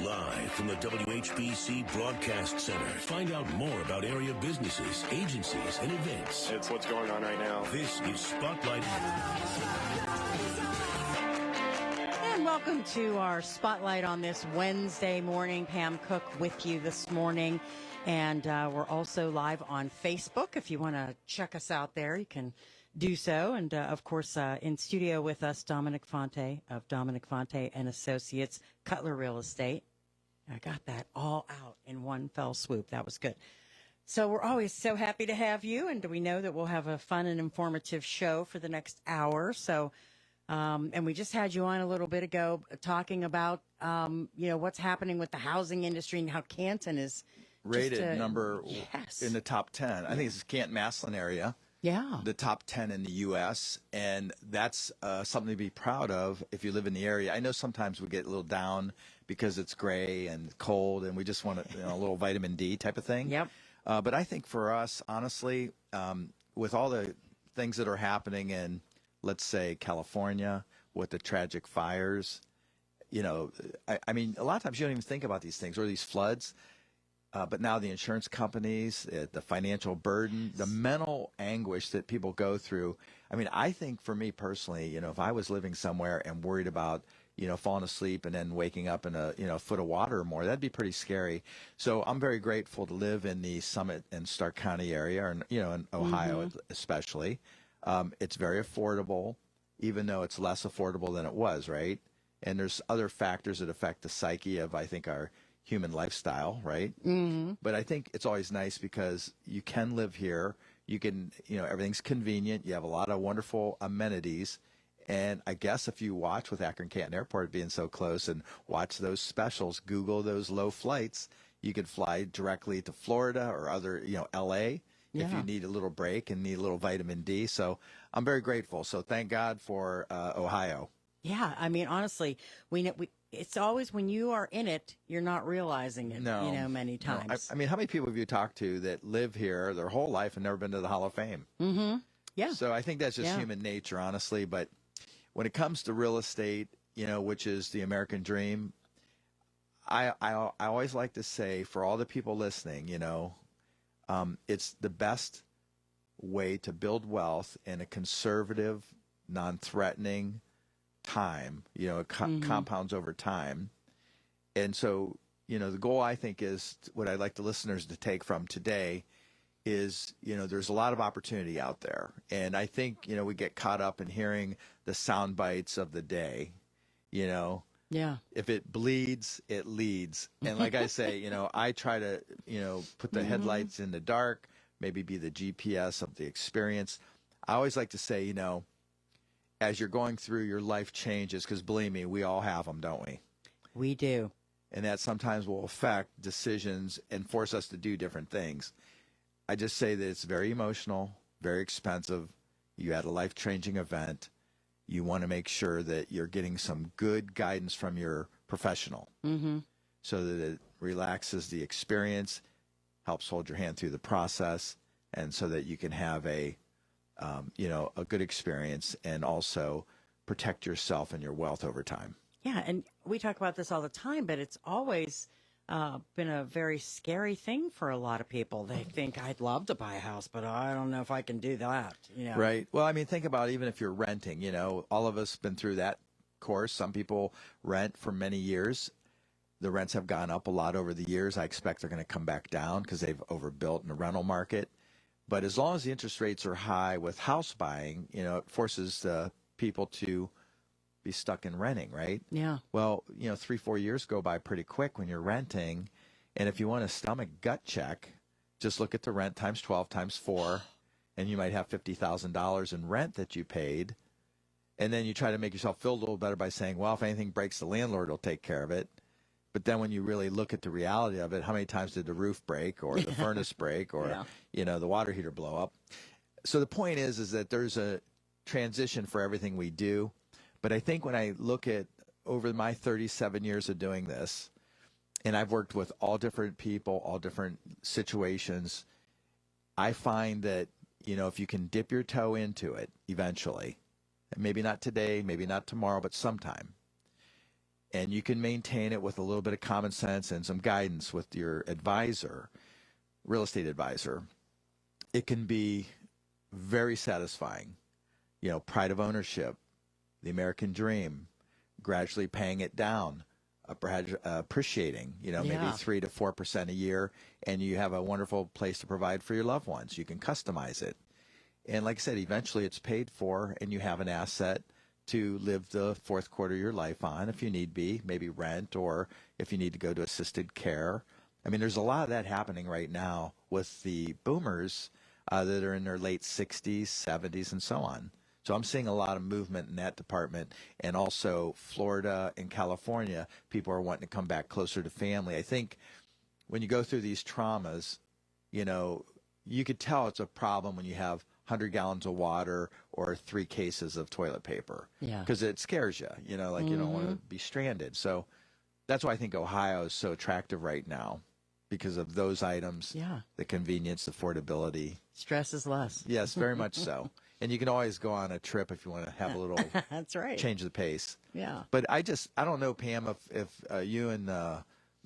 Live from the WHBC Broadcast Center. Find out more about area businesses, agencies, and events. It's what's going on right now. This is Spotlight. And welcome to our Spotlight on this Wednesday morning. Pam Cook with you this morning. And we're also live on Facebook. If you want to check us out there, you can do so. And, of course, in studio with us, Dominic Fonte of Dominic Fonte and Associates, Cutler Real Estate. I got that all out in one fell swoop. That was good. So we're always so happy to have you. And we know that we'll have a fun and informative show for the next hour. So, and we just had you on a little bit ago talking about, what's happening with the housing industry and how Canton is rated number in the top 10. I think it's Canton-Massillon area. Yeah. The top 10 in the U.S. And that's something to be proud of if you live in the area. I know sometimes we get a little down because it's gray and cold and we just want a little vitamin D type of thing. Yep. But I think for us, honestly, with all the things that are happening in, let's say, California with the tragic fires, I mean, a lot of times you don't even think about these things or these floods. But now the insurance companies, the financial burden, the mental anguish that people go through. I mean, I think for me personally, if I was living somewhere and worried about, falling asleep and then waking up in a foot of water or more, that'd be pretty scary. So I'm very grateful to live in the Summit and Stark County area, and in Ohio especially. It's very affordable, even though it's less affordable than it was, right? And there's other factors that affect the psyche of, I think, our human lifestyle, right? Mm-hmm. But I think it's always nice because you can live here. You can, everything's convenient. You have a lot of wonderful amenities. And I guess if you watch with Akron-Canton Airport being so close and watch those specials, Google those low flights, you could fly directly to Florida or other, LA if you need a little break and need a little vitamin D. So I'm very grateful. So thank God for Ohio. Yeah. I mean, honestly, it's always when you are in it, you're not realizing it, many times. No. I mean, how many people have you talked to that live here their whole life and never been to the Hall of Fame? Mm-hmm. Yeah. So I think that's just human nature, honestly. But when it comes to real estate, which is the American dream, I always like to say for all the people listening, it's the best way to build wealth in a conservative, non-threatening time, it compounds over time. And so, the goal I think is what I'd like the listeners to take from today is, there's a lot of opportunity out there. And I think, we get caught up in hearing the sound bites of the day, Yeah. If it bleeds, it leads. And like I say, I try to, put the headlights in the dark, maybe be the GPS of the experience. I always like to say, as you're going through your life changes, because believe me, we all have them, don't we? We do. And that sometimes will affect decisions and force us to do different things. I just say that it's very emotional, very expensive. You had a life-changing event. You want to make sure that you're getting some good guidance from your professional so that it relaxes the experience, helps hold your hand through the process, and so that you can have a good experience and also protect yourself and your wealth over time. Yeah, and we talk about this all the time, but it's always been a very scary thing for a lot of people. They think, I'd love to buy a house, but I don't know if I can do that. Right. Well, I mean, think about even if you're renting, all of us been through that course. Some people rent for many years. The rents have gone up a lot over the years. I expect they're going to come back down because they've overbuilt in the rental market. But as long as the interest rates are high with house buying, it forces people to be stuck in renting, right? Yeah. Well, 3-4 years go by pretty quick when you're renting. And if you want a stomach gut check, just look at the rent times 12 times 4, and you might have $50,000 in rent that you paid. And then you try to make yourself feel a little better by saying, well, if anything breaks, the landlord will take care of it. But then when you really look at the reality of it, how many times did the roof break or the furnace break or, the water heater blow up? So the point is that there's a transition for everything we do. But I think when I look at over my 37 years of doing this, and I've worked with all different people, all different situations, I find that, if you can dip your toe into it eventually, maybe not today, maybe not tomorrow, but sometime, and you can maintain it with a little bit of common sense and some guidance with your advisor, real estate advisor, it can be very satisfying. You know, pride of ownership, the American dream, gradually paying it down, appreciating, you know, maybe 3 to 4% a year, and you have a wonderful place to provide for your loved ones. You can customize it. And like I said, eventually it's paid for, and you have an asset to live the fourth quarter of your life on if you need be, maybe rent, or if you need to go to assisted care. I mean, there's a lot of that happening right now with the boomers that are in their late 60s, 70s, and so on. So I'm seeing a lot of movement in that department. And also Florida and California, people are wanting to come back closer to family. I think when you go through these traumas, you know, you could tell it's a problem when you have 100 gallons of water or 3 cases of toilet paper. Yeah. Because it scares you, you know, like you don't want to be stranded. So that's why I think Ohio is so attractive right now, because of those items, the convenience, affordability. Stress is less. Yes, very much so. And you can always go on a trip if you want to have a little That's right. change the pace. Yeah. But I don't know, Pam, if you and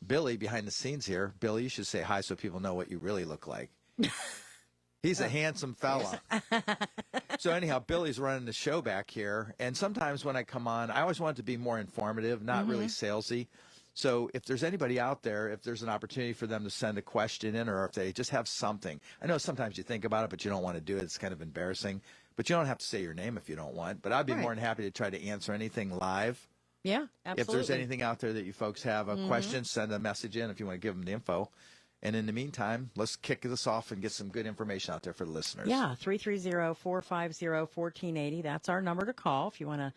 Billy behind the scenes here, Billy, you should say hi so people know what you really look like. He's a handsome fella. So anyhow, Billy's running the show back here. And sometimes when I come on, I always want it to be more informative, not really salesy. So if there's anybody out there, if there's an opportunity for them to send a question in, or if they just have something. I know sometimes you think about it, but you don't want to do it. It's kind of embarrassing. But you don't have to say your name if you don't want. But I'd be more than happy to try to answer anything live. Yeah, absolutely. If there's anything out there that you folks have a question, send a message in if you want to give them the info. And in the meantime, let's kick this off and get some good information out there for the listeners. Yeah, 330-450-1480. That's our number to call if you want to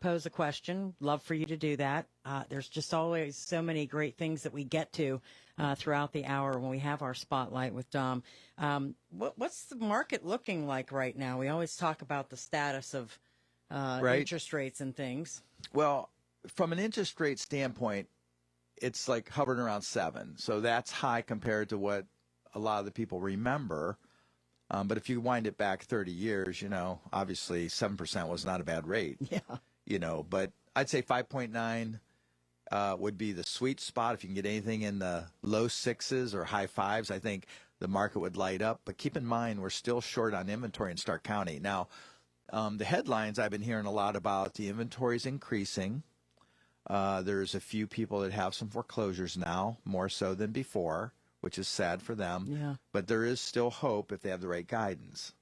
pose a question. Love for you to do that. There's just always so many great things that we get to throughout the hour when we have our spotlight with Dom. What's the market looking like right now? We always talk about the status of interest rates and things. Well, from an interest rate standpoint, it's like hovering around 7. So that's high compared to what a lot of the people remember. But if you wind it back 30 years, you know, obviously 7% was not a bad rate. Yeah. You know, but I'd say 5.9 would be the sweet spot. If you can get anything in the low 6s or high 5s, I think the market would light up. But keep in mind, we're still short on inventory in Stark County. Now, the headlines I've been hearing a lot about, the inventory's increasing. There's a few people that have some foreclosures now, more so than before, which is sad for them. Yeah. But there is still hope if they have the right guidance.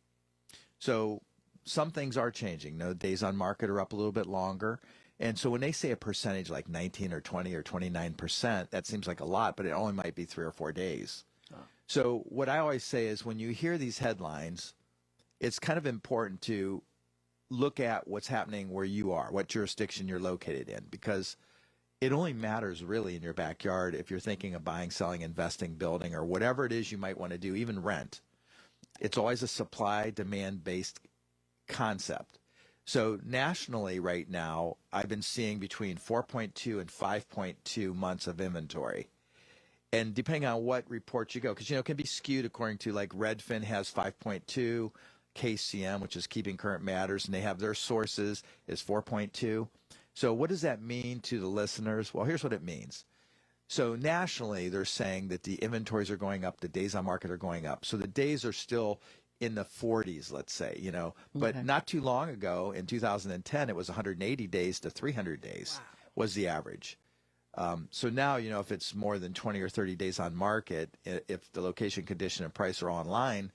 So some things are changing. You know, days on market are up a little bit longer. And so when they say a percentage like 19 or 20 or 29%, that seems like a lot, but it only might be 3 or 4 days. Oh. So what I always say is when you hear these headlines, it's kind of important to look at what's happening where you are, what jurisdiction you're located in, because it only matters really in your backyard if you're thinking of buying, selling, investing, building, or whatever it is you might want to do, even rent. It's always a supply-demand-based concept. So nationally right now, I've been seeing between 4.2 and 5.2 months of inventory. And depending on what report you go, because, you know, it can be skewed according to, like, Redfin has 5.2, KCM, which is Keeping Current Matters, and they have their sources is 4.2. So what does that mean to the listeners? Well, here's what it means. So nationally, they're saying that the inventories are going up, the days on market are going up. So the days are still in the 40s, let's say, you know. But not too long ago, in 2010, it was 180 days to 300 days was the average. So now, you know, if it's more than 20 or 30 days on market, if the location, condition, and price are online,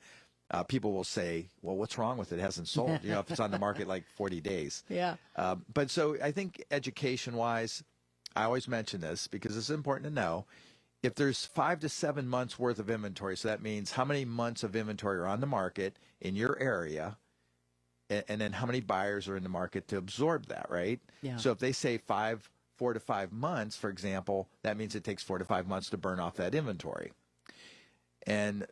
people will say, well, what's wrong with it? It hasn't sold, you know, if it's on the market like 40 days. Yeah. But so I think education-wise, I always mention this because it's important to know, if there's 5 to 7 months worth of inventory, so that means how many months of inventory are on the market in your area, and then how many buyers are in the market to absorb that, right? Yeah. So if they say 4 to 5 months, for example, that means it takes 4 to 5 months to burn off that inventory. And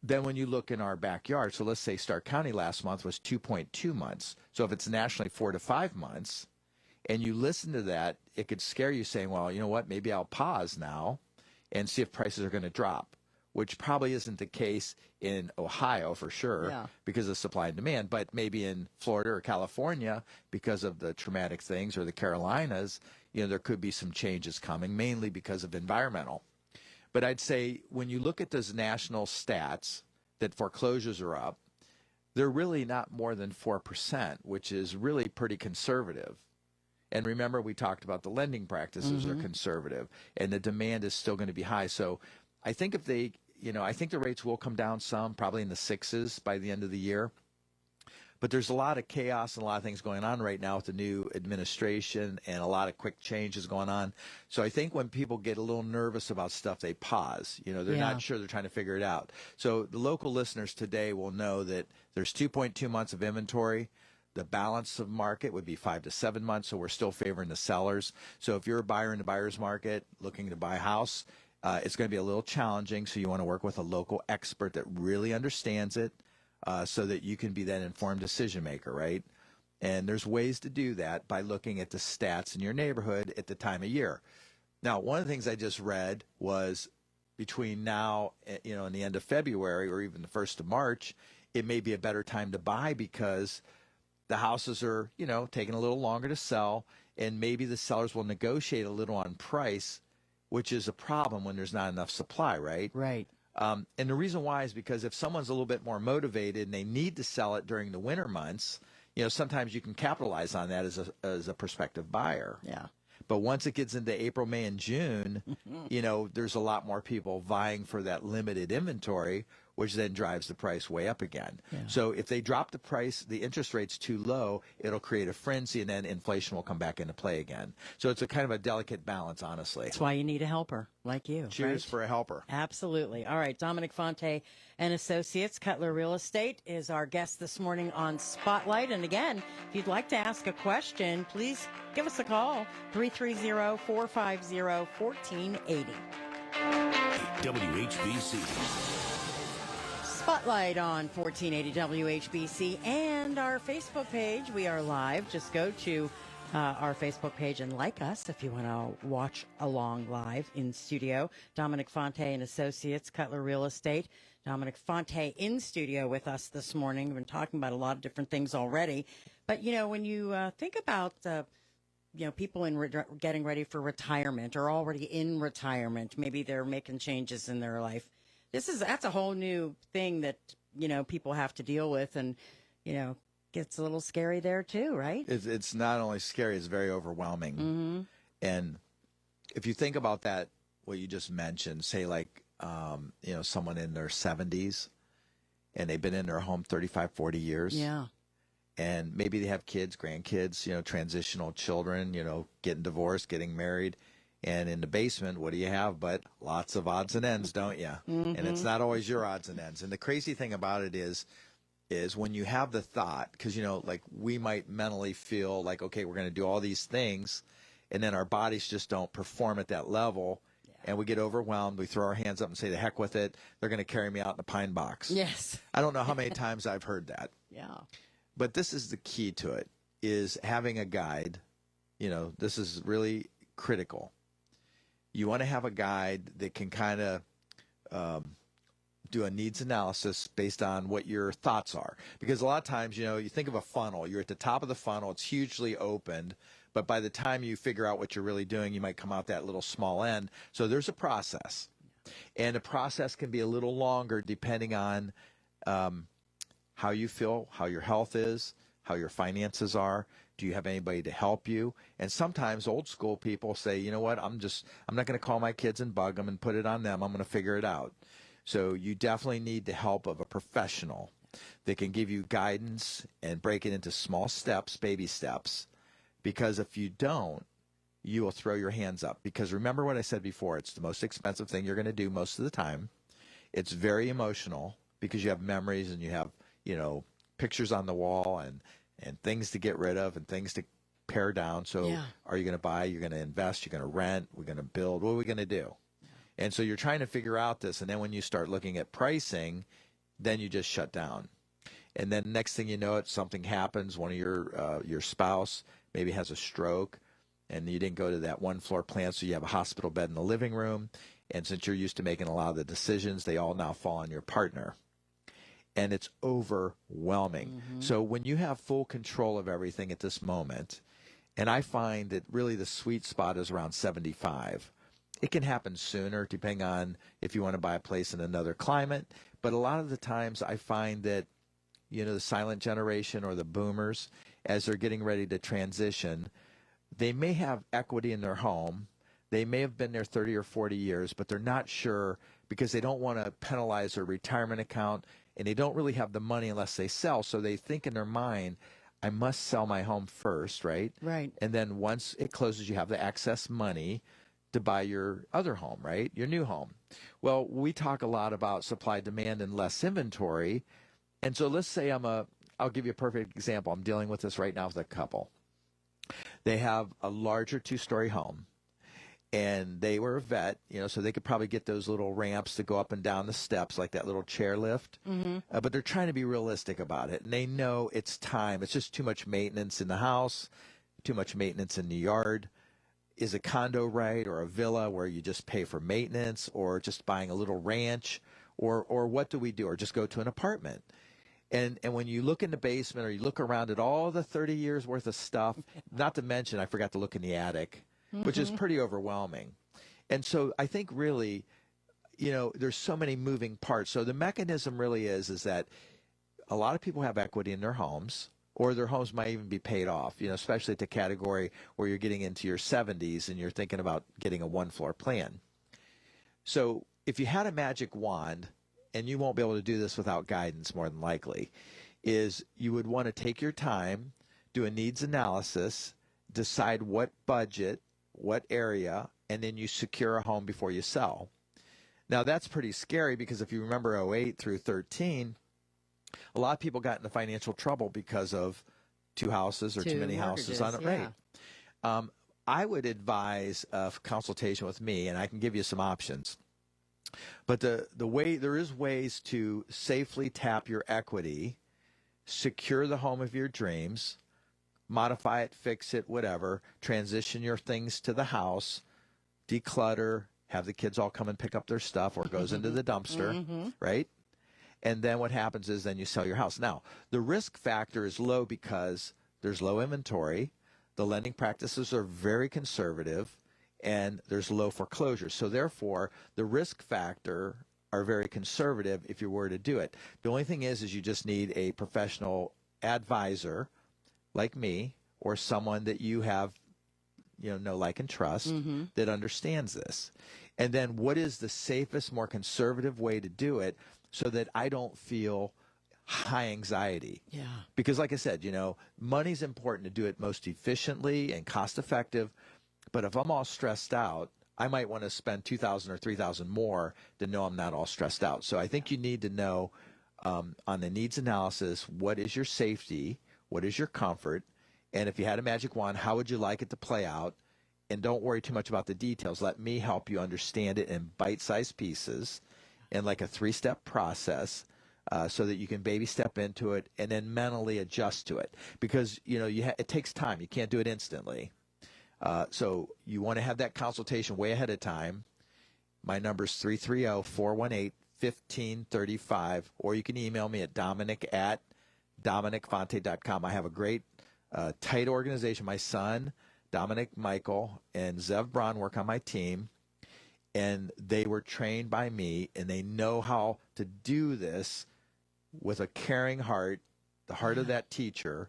then when you look in our backyard, so let's say Stark County last month was 2.2 months. So if it's nationally 4 to 5 months, and you listen to that, it could scare you saying, well, you know what, maybe I'll pause now and see if prices are going to drop, which probably isn't the case in Ohio for sure because of supply and demand, but maybe in Florida or California because of the traumatic things, or the Carolinas, there could be some changes coming, mainly because of environmental. But I'd say when you look at those national stats that foreclosures are up, they're really not more than 4%, which is really pretty conservative. And remember, we talked about the lending practices are conservative, and the demand is still going to be high. So I think if they, I think the rates will come down some, probably in the sixes by the end of the year. But there's a lot of chaos and a lot of things going on right now with the new administration and a lot of quick changes going on. So I think when people get a little nervous about stuff, they pause. They're not sure. They're trying to figure it out. So the local listeners today will know that there's 2.2 months of inventory. The balance of market would be 5 to 7 months. So we're still favoring the sellers. So if you're a buyer in the buyer's market looking to buy a house, it's going to be a little challenging. So you want to work with a local expert that really understands it. So that you can be that informed decision maker, right? And there's ways to do that by looking at the stats in your neighborhood at the time of year. Now, one of the things I just read was between now, and the end of February or even the 1st of March, it may be a better time to buy because the houses are, taking a little longer to sell, and maybe the sellers will negotiate a little on price, which is a problem when there's not enough supply, right? Right. And the reason why is because if someone's a little bit more motivated and they need to sell it during the winter months, sometimes you can capitalize on that as a prospective buyer. Yeah. But once it gets into April, May, and June, there's a lot more people vying for that limited inventory, which then drives the price way up again. Yeah. So if they drop the price, the interest rate's too low, it'll create a frenzy, and then inflation will come back into play again. So it's a kind of a delicate balance, honestly. That's why you need a helper like you. Cheers right? for a helper. Absolutely. All right. Dominic Fonte and Associates, Cutler Real Estate, is our guest this morning on Spotlight. And again, if you'd like to ask a question, please give us a call, 330-450-1480. WHBC. Spotlight on 1480 WHBC and our Facebook page. We are live. Just go to our Facebook page and like us if you want to watch along live in studio. Dominic Fonte and Associates, Cutler Real Estate. Dominic Fonte in studio with us this morning. We've been talking about a lot of different things already. But, when you think about people getting ready for retirement or already in retirement, maybe they're making changes in their life. That's a whole new thing that, people have to deal with, and, gets a little scary there too, right? It's not only scary, it's very overwhelming. Mm-hmm. And if you think about that, what you just mentioned, say like, someone in their 70s and they've been in their home 35, 40 years. Yeah. And maybe they have kids, grandkids, transitional children, getting divorced, getting married. And in the basement, what do you have but lots of odds and ends, don't you? Mm-hmm. And it's not always your odds and ends. And the crazy thing about it is when you have the thought, because, like we might mentally feel like, okay, we're going to do all these things, and then our bodies just don't perform at that level. Yeah. And we get overwhelmed. We throw our hands up and say, the heck with it. They're going to carry me out in a pine box. Yes. I don't know how many times I've heard that. Yeah. But this is the key to it, is having a guide. This is really critical. You want to have a guide that can kind of do a needs analysis based on what your thoughts are. Because a lot of times, you think of a funnel. You're at the top of the funnel. It's hugely opened. But by the time you figure out what you're really doing, you might come out that little small end. So there's a process. And the process can be a little longer depending on how you feel, how your health is, how your finances are. Do you have anybody to help you? And sometimes old school people say, you know what, I'm not going to call my kids and bug them and put it on them. I'm going to figure it out. So you definitely need the help of a professional that can give you guidance and break it into small steps, baby steps. Because if you don't, you will throw your hands up. Because remember what I said before, it's the most expensive thing you're going to do most of the time. It's very emotional because you have memories and you have, pictures on the wall and things to get rid of and things to pare down. So Are you going to buy? You're going to invest? You're going to rent? We're going to build? What are we going to do? Yeah. And so you're trying to figure out this. And then when you start looking at pricing, then you just shut down. And then next thing you know, something happens. One of your spouse maybe has a stroke, and you didn't go to that one floor plan, so you have a hospital bed in the living room. And since you're used to making a lot of the decisions, they all now fall on your partner. And it's overwhelming. Mm-hmm. So when you have full control of everything at this moment, And I find that really the sweet spot is around 75. It can happen sooner depending on if you want to buy a place in another climate. But a lot of the times I find that, the silent generation or the boomers, as they're getting ready to transition, they may have equity in their home. They may have been there 30 or 40 years, but they're not sure because they don't want to penalize their retirement account, and they don't really have the money unless they sell. So they think in their mind, I must sell my home first, right? Right. And then once it closes, you have the excess money to buy your other home, right? Your new home. Well, we talk a lot about supply, demand, and less inventory. And so let's say I'll give you a perfect example. I'm dealing with this right now with a couple. They have a larger 2-story home. And they were a vet, so they could probably get those little ramps to go up and down the steps, like that little chair lift. Mm-hmm. But they're trying to be realistic about it. And they know it's time. It's just too much maintenance in the house, too much maintenance in the yard. Is a condo right, or a villa where you just pay for maintenance, or just buying a little ranch, or what do we do? Or just go to an apartment? And when you look in the basement or you look around at all the 30 years worth of stuff, not to mention I forgot to look in the attic, which is pretty overwhelming. And so I think really, there's so many moving parts. So the mechanism really is that a lot of people have equity in their homes, or their homes might even be paid off, especially at the category where you're getting into your 70s and you're thinking about getting a 1-floor plan. So if you had a magic wand, and you won't be able to do this without guidance more than likely, is you would want to take your time, do a needs analysis, decide what budget, what area, and then you secure a home before you sell. Now, that's pretty scary because if you remember 08 through 13, a lot of people got into financial trouble because of 2 houses or too many houses on it. Yeah. Right. I would advise a consultation with me, and I can give you some options. But there is ways to safely tap your equity, secure the home of your dreams, modify it, fix it, whatever, transition your things to the house, declutter, have the kids all come and pick up their stuff, or it goes into the dumpster, right? And then what happens is then you sell your house. Now, the risk factor is low because there's low inventory, the lending practices are very conservative, and there's low foreclosure. So therefore, the risk factor are very conservative if you were to do it. The only thing is you just need a professional advisor like me, or someone that you have, know, like, and trust that understands this. And then what is the safest, more conservative way to do it so that I don't feel high anxiety? Yeah. Because like I said, money's important to do it most efficiently and cost effective. But if I'm all stressed out, I might want to spend $2,000 or $3,000 more to know I'm not all stressed out. So I think you need to know on the needs analysis, what is your safety, what is your comfort, and if you had a magic wand, how would you like it to play out? And don't worry too much about the details. Let me help you understand it in bite-sized pieces and like a 3-step process so that you can baby step into it and then mentally adjust to it. Because, it takes time. You can't do it instantly. So you want to have that consultation way ahead of time. My number is 330-418-1535, or you can email me at dominic@dominicfonte.com. I have a great, tight organization. My son, Dominic Michael, and Zev Braun work on my team, and they were trained by me, and they know how to do this with a caring heart, the heart of that teacher,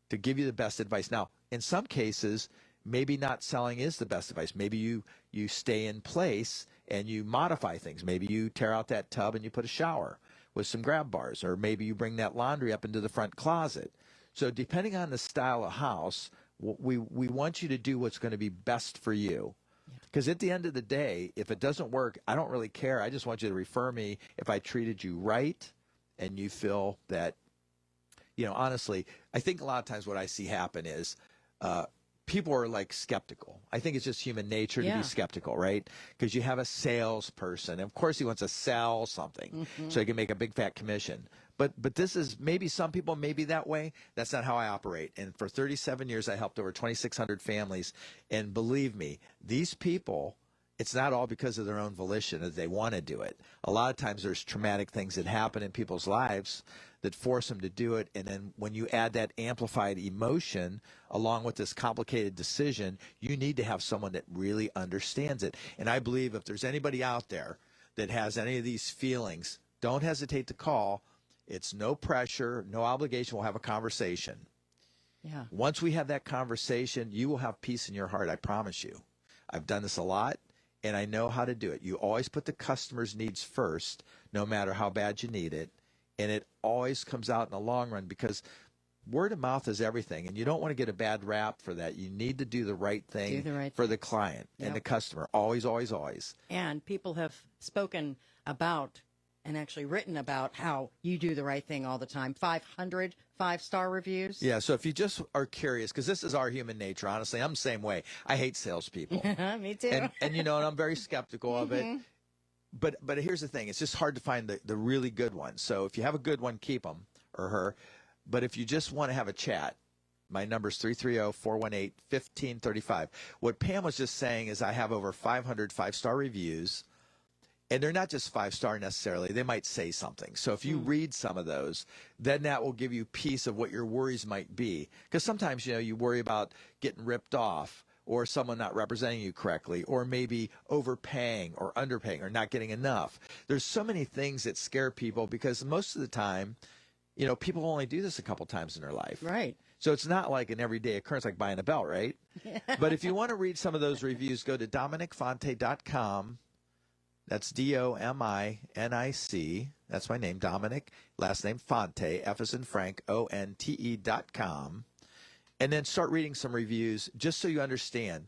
to give you the best advice. Now, in some cases, maybe not selling is the best advice. Maybe you stay in place and you modify things. Maybe you tear out that tub and you put a shower with some grab bars, or maybe you bring that laundry up into the front closet. So depending on the style of house, we want you to do what's going to be best for you. Because at the end of the day, if it doesn't work, I don't really care. I just want you to refer me if I treated you right and you feel that, honestly, I think a lot of times what I see happen is people are like skeptical. I think it's just human nature to be skeptical, right? Because you have a salesperson. Of course, he wants to sell something so he can make a big fat commission. But this is, maybe some people may be that way. That's not how I operate. And for 37 years, I helped over 2,600 families. And believe me, these people, it's not all because of their own volition that they want to do it. A lot of times there's traumatic things that happen in people's lives that force them to do it. And then when you add that amplified emotion along with this complicated decision, you need to have someone that really understands it. And I believe if there's anybody out there that has any of these feelings, don't hesitate to call. It's no pressure, no obligation. We'll have a conversation. Yeah. Once we have that conversation, you will have peace in your heart. I promise you. I've done this a lot, and I know how to do it. You always put the customer's needs first, no matter how bad you need it. And it always comes out in the long run because word of mouth is everything. And you don't want to get a bad rap for that. You need to do the right thing for the client and the customer. Always, always, always. And people have spoken about and actually written about how you do the right thing all the time. 500 5-star reviews. Yeah, so if you just are curious, because this is our human nature, honestly, I'm the same way. I hate salespeople. Me too. And you know, and I'm very skeptical of it. But here's the thing. It's just hard to find the really good ones. So if you have a good one, keep them or her. But if you just want to have a chat, my number is 330-418-1535. What Pam was just saying is I have over 500 5-star reviews. And they're not just 5-star necessarily. They might say something. So if you read some of those, then that will give you peace of what your worries might be. Because sometimes, you know, you worry about getting ripped off or someone not representing you correctly or maybe overpaying or underpaying or not getting enough. There's so many things that scare people because most of the time, you know, people only do this a couple times in their life. Right. So it's not like an everyday occurrence like buying a belt, right? But if you want to read some of those reviews, go to DominicFonte.com. That's DOMINIC. That's my name, Dominic. Last name, Fonte, F as in Frank, ONTE.com. And then start reading some reviews just so you understand.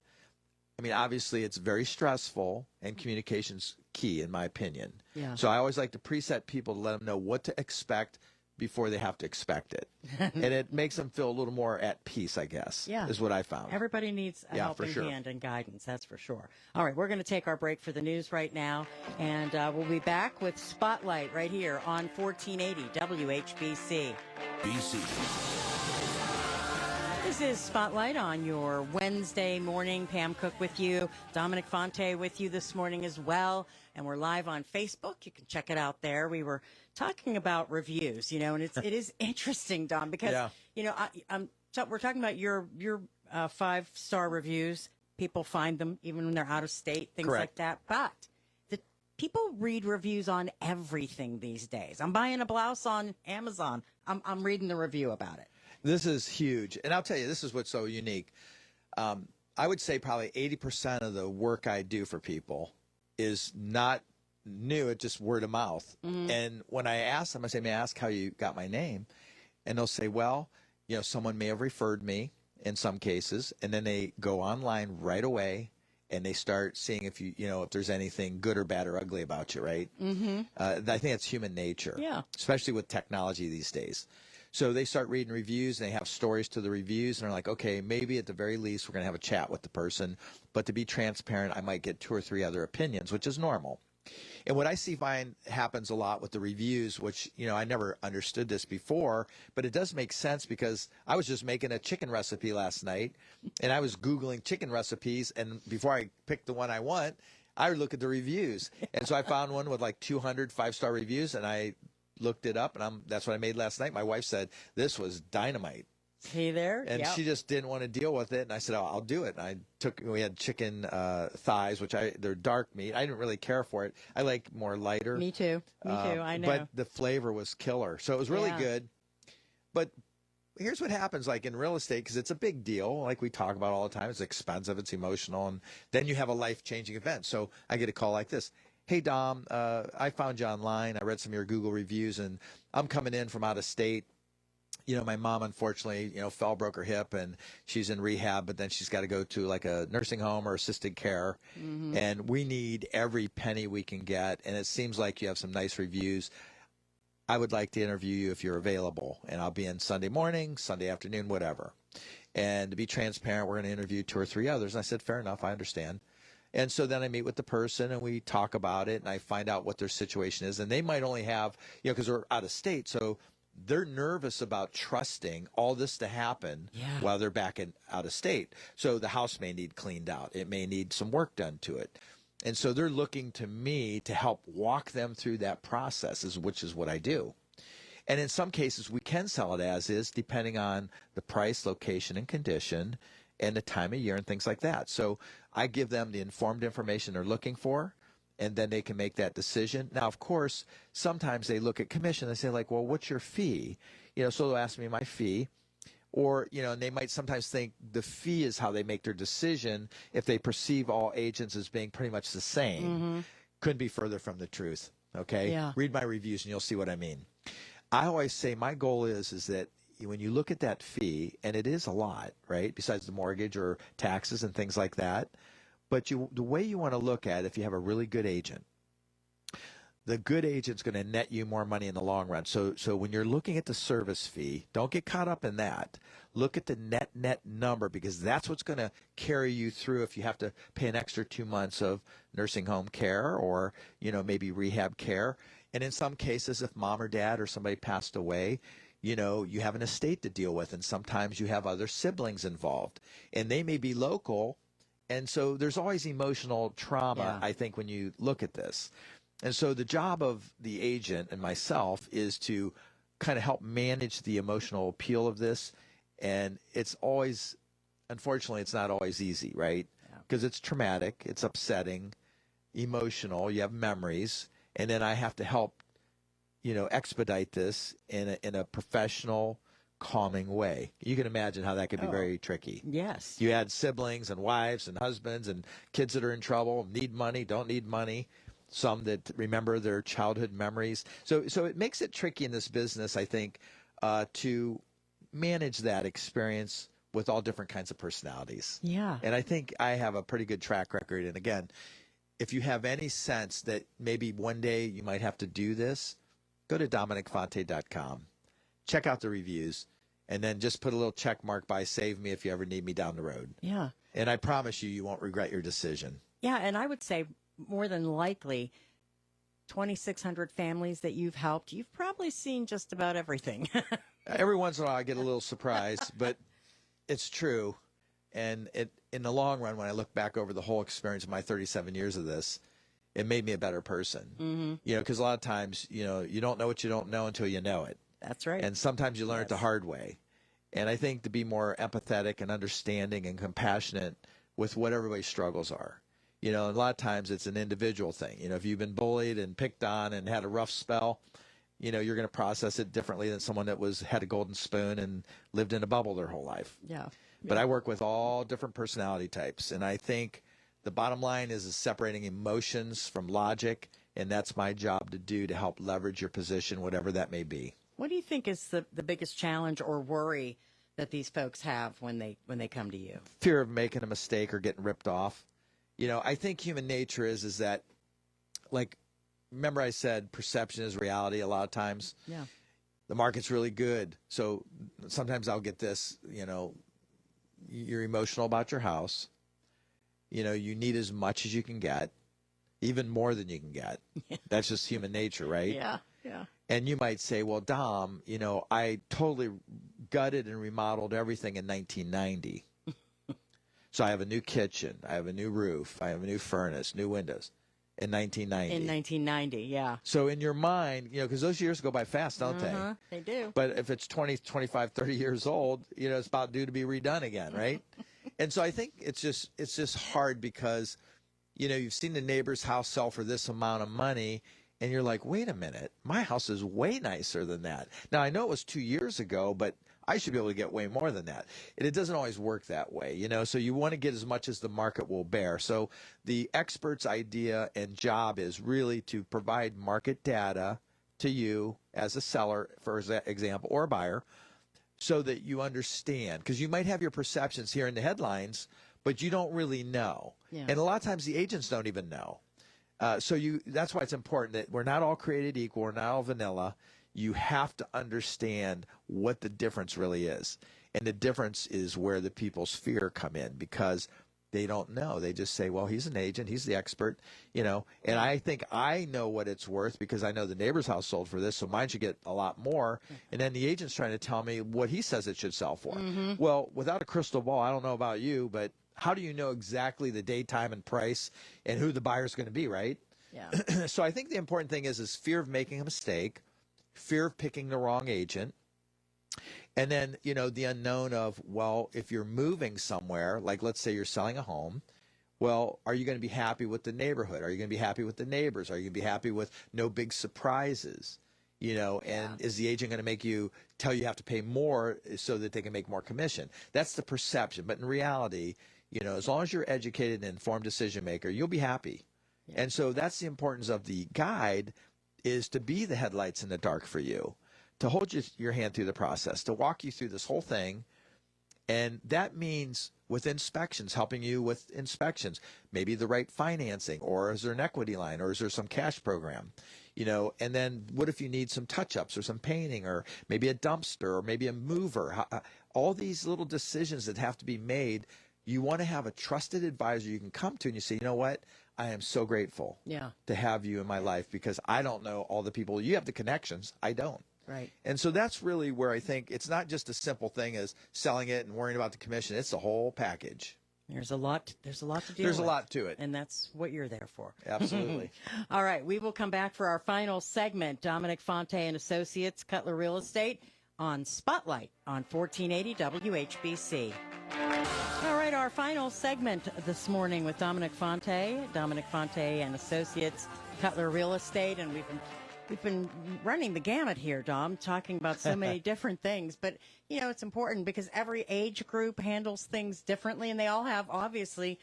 I mean, obviously, it's very stressful, and communication's key, in my opinion. Yeah. So I always like to preset people to let them know what to expect before they have to expect it. And it makes them feel a little more at peace, I guess, is what I found. Everybody needs a helping hand and guidance, that's for sure. All right, we're going to take our break for the news right now, and we'll be back with Spotlight right here on 1480 WHBC. BC. This is Spotlight on your Wednesday morning. Pam Cook with you. Dominic Fonte with you this morning as well. And we're live on Facebook. You can check it out there. We were talking about reviews, you know, and it is interesting, Dom, because, you know, we're talking about your 5-star reviews. People find them even when they're out of state, things like that. But the people read reviews on everything these days. I'm buying a blouse on Amazon. I'm reading the review about it. This is huge. And I'll tell you, this is what's so unique. I would say probably 80% of the work I do for people is not new. It's just word of mouth. And when I ask them, I say, may I ask how you got my name? And they'll say, well, you know, someone may have referred me in some cases. And then they go online right away and they start seeing if you know, if there's anything good or bad or ugly about you, right? I think that's human nature, especially with technology these days. So they start reading reviews, and they have stories to the reviews, and they're like, okay, maybe at the very least we're going to have a chat with the person. But to be transparent, I might get 2 or 3 other opinions, which is normal. And what I find happens a lot with the reviews, which, you know, I never understood this before, but it does make sense because I was just making a chicken recipe last night, and I was Googling chicken recipes, and before I picked the one I want, I would look at the reviews. And so I found one with like 200 5-star reviews, and I looked it up, and that's what I made last night. My wife said this was dynamite. Hey there. And she just didn't want to deal with it, and I said, oh, I'll do it. And we had chicken thighs, which they're dark meat. I didn't really care for it. I like more lighter. Me too. I know. But the flavor was killer. So it was really good. But here's what happens, like in real estate, because it's a big deal, like we talk about all the time. It's expensive, it's emotional, and then you have a life-changing event. So I get a call like this. Hey, Dom, I found you online. I read some of your Google reviews, and I'm coming in from out of state. You know, my mom, unfortunately, you know, broke her hip, and she's in rehab, but then she's got to go to like a nursing home or assisted care. And we need every penny we can get. And it seems like you have some nice reviews. I would like to interview you if you're available, and I'll be in Sunday morning, Sunday afternoon, whatever. And to be transparent, we're going to interview 2 or 3 others. And I said, fair enough, I understand. And so then I meet with the person and we talk about it, and I find out what their situation is. And they might only have, you know, because they're out of state, so they're nervous about trusting all this to happen while they're back out of state. So the house may need cleaned out. It may need some work done to it. And so they're looking to me to help walk them through that process, which is what I do. And in some cases, we can sell it as is, depending on the price, location, and condition, and the time of year and things like that. So I give them the informed information they're looking for, and then they can make that decision. Now, of course, sometimes they look at commission. They say, like, well, what's your fee? So they'll ask me my fee. Or, and they might sometimes think the fee is how they make their decision if they perceive all agents as being pretty much the same. Mm-hmm. Couldn't be further from the truth, okay? Yeah. Read my reviews and you'll see what I mean. I always say my goal is that when you look at that fee, and it is a lot, right, besides the mortgage or taxes and things like that, but the way you want to look at it, if you have a really good agent, the good agent's going to net you more money in the long run. So when you're looking at the service fee, don't get caught up in that. Look at the net number, because that's what's going to carry you through if you have to pay an extra 2 months of nursing home care or, maybe rehab care. And in some cases, if mom or dad or somebody passed away, you have an estate to deal with, and sometimes you have other siblings involved, and they may be local. And so there's always emotional trauma, I think, when you look at this. And so the job of the agent and myself is to kind of help manage the emotional appeal of this. And it's always, unfortunately, it's not always easy, right? Because it's traumatic, it's upsetting, emotional, you have memories. And then I have to help, expedite this in a professional, calming way. You can imagine how that could be very tricky. Yes. You add siblings and wives and husbands and kids that are in trouble, need money, don't need money. Some that remember their childhood memories. So it makes it tricky in this business, I think, to manage that experience with all different kinds of personalities. Yeah. And I think I have a pretty good track record. And again, if you have any sense that maybe one day you might have to do this, go to DominicFonte.com. Check out the reviews, and then just put a little check mark by save me if you ever need me down the road. Yeah. And I promise you won't regret your decision. Yeah, and I would say more than likely 2,600 families that you've helped, you've probably seen just about everything. Every once in a while I get a little surprised, but it's true. And in the long run, when I look back over the whole experience of my 37 years of this, it made me a better person. Mm-hmm. Because a lot of times, you don't know what you don't know until you know it. That's right. And sometimes you learn it the hard way. And I think to be more empathetic and understanding and compassionate with what everybody's struggles are. A lot of times it's an individual thing. If you've been bullied and picked on and had a rough spell, you're going to process it differently than someone that had a golden spoon and lived in a bubble their whole life. Yeah. But I work with all different personality types. And I think the bottom line is separating emotions from logic. And that's my job to do, to help leverage your position, whatever that may be. What do you think is the biggest challenge or worry that these folks have when they come to you? Fear of making a mistake or getting ripped off. I think human nature is that, like, remember I said perception is reality a lot of times? Yeah. The market's really good. So sometimes I'll get this, you're emotional about your house. You need as much as you can get, even more than you can get. That's just human nature, right? Yeah, yeah. And you might say, well, Dom, I totally gutted and remodeled everything in 1990. So I have a new kitchen, I have a new roof, I have a new furnace, new windows in 1990. In 1990, yeah. So in your mind, because those years go by fast, don't they? They do. But if it's 20, 25, 30 years old, it's about due to be redone again, right? And so I think it's just hard because, you've seen the neighbor's house sell for this amount of money, and you're like, wait a minute, my house is way nicer than that. Now, I know it was 2 years ago, but I should be able to get way more than that. And it doesn't always work that way, so you want to get as much as the market will bear. So the expert's idea and job is really to provide market data to you as a seller, for example, or a buyer, so that you understand. Because you might have your perceptions here in the headlines, but you don't really know. Yeah. And a lot of times the agents don't even know. That's why it's important that we're not all created equal. We're not all vanilla. You have to understand what the difference really is. And the difference is where the people's fear come in, because they don't know. They just say, well, he's an agent, he's the expert, and I think I know what it's worth because I know the neighbor's house sold for this, so mine should get a lot more. And then the agent's trying to tell me what he says it should sell for. Mm-hmm. Well, without a crystal ball, I don't know about you, but how do you know exactly the day, time, and price and who the buyer's going to be, right? Yeah. So I think the important thing is fear of making a mistake, fear of picking the wrong agent. And then, the unknown of, well, if you're moving somewhere, like let's say you're selling a home, well, are you going to be happy with the neighborhood? Are you going to be happy with the neighbors? Are you going to be happy with no big surprises? And is the agent going to tell you have to pay more so that they can make more commission? That's the perception. But in reality, as long as you're educated and informed decision maker, you'll be happy. Yeah. And so that's the importance of the guide, is to be the headlights in the dark for you, to hold your hand through the process, to walk you through this whole thing. And that means with inspections, helping you with inspections, maybe the right financing, or is there an equity line, or is there some cash program? And then what if you need some touch-ups or some painting, or maybe a dumpster, or maybe a mover? All these little decisions that have to be made, you want to have a trusted advisor you can come to, and you say, you know what? I am so grateful to have you in my life, because I don't know all the people. You have the connections. I don't. Right. And so that's really where I think it's not just a simple thing as selling it and worrying about the commission. It's the whole package. There's a lot to do. There's a lot to it. And that's what you're there for. Absolutely. All right. We will come back for our final segment. Dominic Fonte and Associates, Cutler Real Estate, on Spotlight on 1480 WHBC. All right. Our final segment this morning with Dominic Fonte and Associates, Cutler Real Estate. And we've been running the gamut here, Dom, talking about so many different things. But, it's important because every age group handles things differently, and they all have, obviously,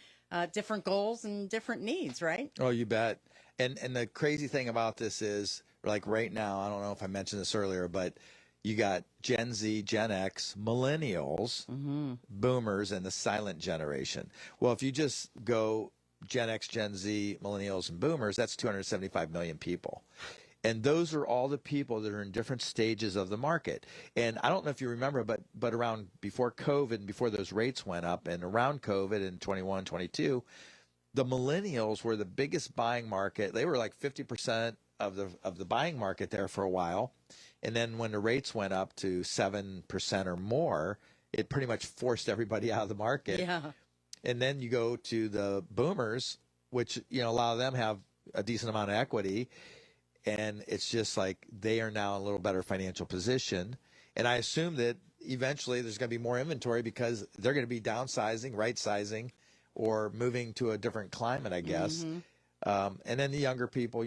different goals and different needs, right? Oh, you bet. And the crazy thing about this is, like right now, I don't know if I mentioned this earlier, but you got Gen Z, Gen X, millennials, boomers, and the silent generation. Well, if you just go Gen X, Gen Z, millennials, and boomers, that's 275 million people. And those are all the people that are in different stages of the market. And I don't know if you remember, but around before COVID and before those rates went up, and around COVID in 21, 22, the millennials were the biggest buying market. They were like 50% of the buying market there for a while. And then when the rates went up to 7% or more, it pretty much forced everybody out of the market. Yeah. And then you go to the boomers, which, a lot of them have a decent amount of equity. And it's just like they are now in a little better financial position. And I assume that eventually there's going to be more inventory because they're going to be downsizing, right-sizing, or moving to a different climate, I guess. And then the younger people,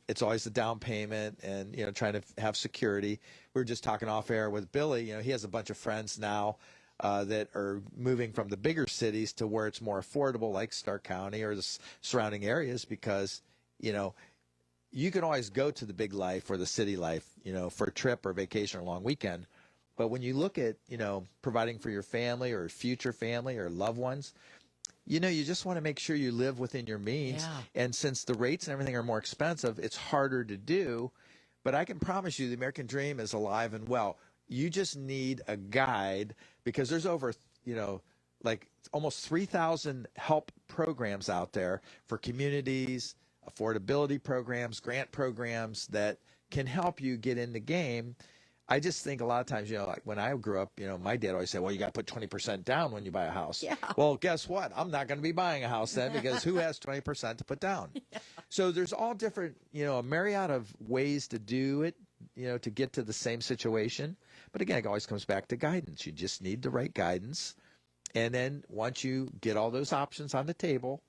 it's always the down payment and, trying to have security. We were just talking off air with Billy. He has a bunch of friends now that are moving from the bigger cities to where it's more affordable, like Stark County or the surrounding areas, because, you can always go to the big life or the city life, for a trip or vacation or a long weekend. But when you look at, providing for your family or future family or loved ones, you just want to make sure you live within your means. Yeah. And since the rates and everything are more expensive, it's harder to do. But I can promise you the American dream is alive and well. You just need a guide, because there's over, like almost 3,000 help programs out there for communities, affordability programs, grant programs that can help you get in the game. I just think a lot of times, like when I grew up, my dad always said, well, you got to put 20% down when you buy a house. Yeah. Well, guess what? I'm not going to be buying a house then, because who has 20% to put down? Yeah. So there's all different, a myriad of ways to do it, to get to the same situation. But again, it always comes back to guidance. You just need the right guidance. And then once you get all those options on the table,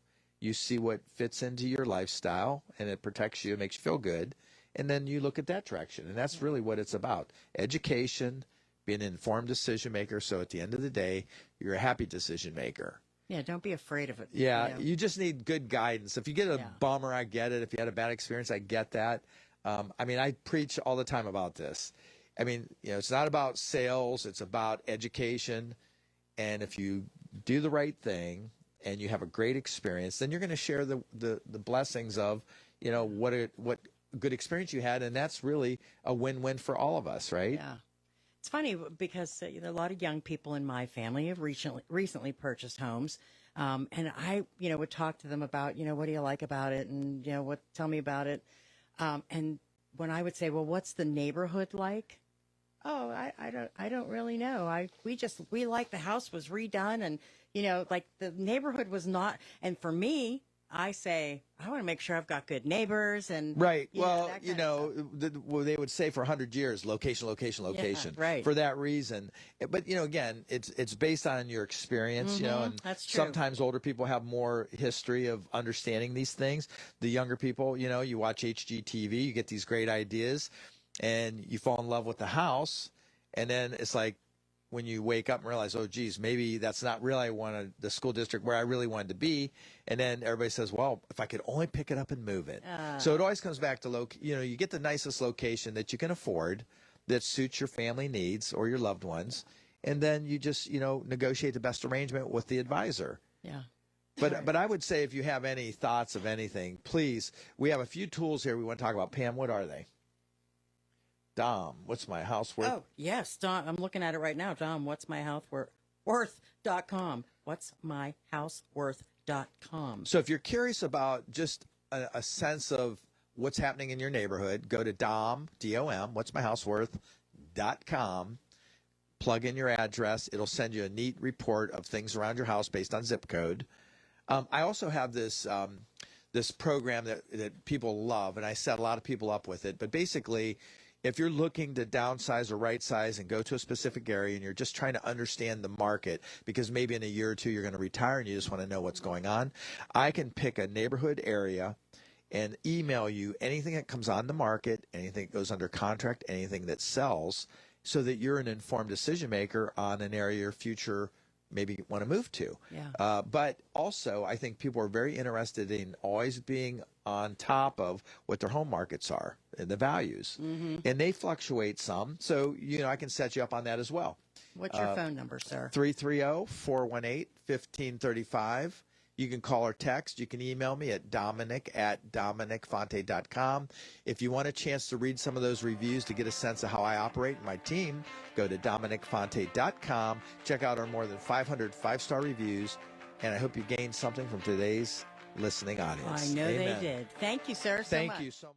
you see what fits into your lifestyle, and it protects you, it makes you feel good. And then you look at that direction. And that's really what it's about. Education, being an informed decision maker. So at the end of the day, you're a happy decision maker. Yeah, don't be afraid of it. Yeah, you just need good guidance. If you get a bummer, I get it. If you had a bad experience, I get that. I preach all the time about this. It's not about sales. It's about education. And if you do the right thing and you have a great experience, then you're going to share the blessings of, what good experience you had. And that's really a win-win for all of us, right? Yeah. It's funny because a lot of young people in my family have recently purchased homes. And I, would talk to them about, what do you like about it? And, tell me about it. And when I would say, well, what's the neighborhood like? Oh, I don't really know. We like the house was redone, and, like the neighborhood was not. And for me, I say I want to make sure I've got good neighbors and Right. you know, Well, that you kind of know, stuff. well, they would say for 100 years, location, location, location. right. For that reason. But, you know, again, it's based on your experience, you know, and That's true. sometimes older people have more history of understanding these things. The younger people, you know, you watch HGTV, you get these great ideas, and you fall in love with the house, and then it's like, when you wake up and realize, oh, geez, maybe that's not really the school district where I really wanted to be. And then everybody says, well, if I could only pick it up and move it. So it always comes back to, you know, you get the nicest location that you can afford that suits your family needs or your loved ones. And then you just, you know, negotiate the best arrangement with the advisor. Yeah. But I would say if you have any thoughts of anything, please, we have a few tools here we want to talk about. Pam, what are they? Dom, what's my house worth? Oh, yes, Dom. I'm looking at it right now. Dom, what's my house worth.com. What's my house worth.com. So if you're curious about just a sense of what's happening in your neighborhood, go to D-O-M, what's my house worth.com. Plug in your address. It'll send you a neat report of things around your house based on zip code. I also have this this program that people love, and I set a lot of people up with it. But basically, if you're looking to downsize or right size and go to a specific area and you're just trying to understand the market because maybe in a year or two you're going to retire and you just want to know what's going on, I can pick a neighborhood area and email you anything that comes on the market, anything that goes under contract, anything that sells, so that you're an informed decision maker on an area your future maybe want to move to. Yeah. But also, I think people are very interested in always being on top of what their home markets are and the values. And they fluctuate some. So, you know, I can set you up on that as well. What's your phone number, sir? 330-418-1535. You can call or text. You can email me at dominic@dominicfonte.com. If you want a chance to read some of those reviews to get a sense of how I operate and my team, go to dominicfonte.com. Check out our more than 500 five-star reviews, and I hope you gained something from today's listening audience. I know Amen. they did. Thank you, sir. Thank you so much.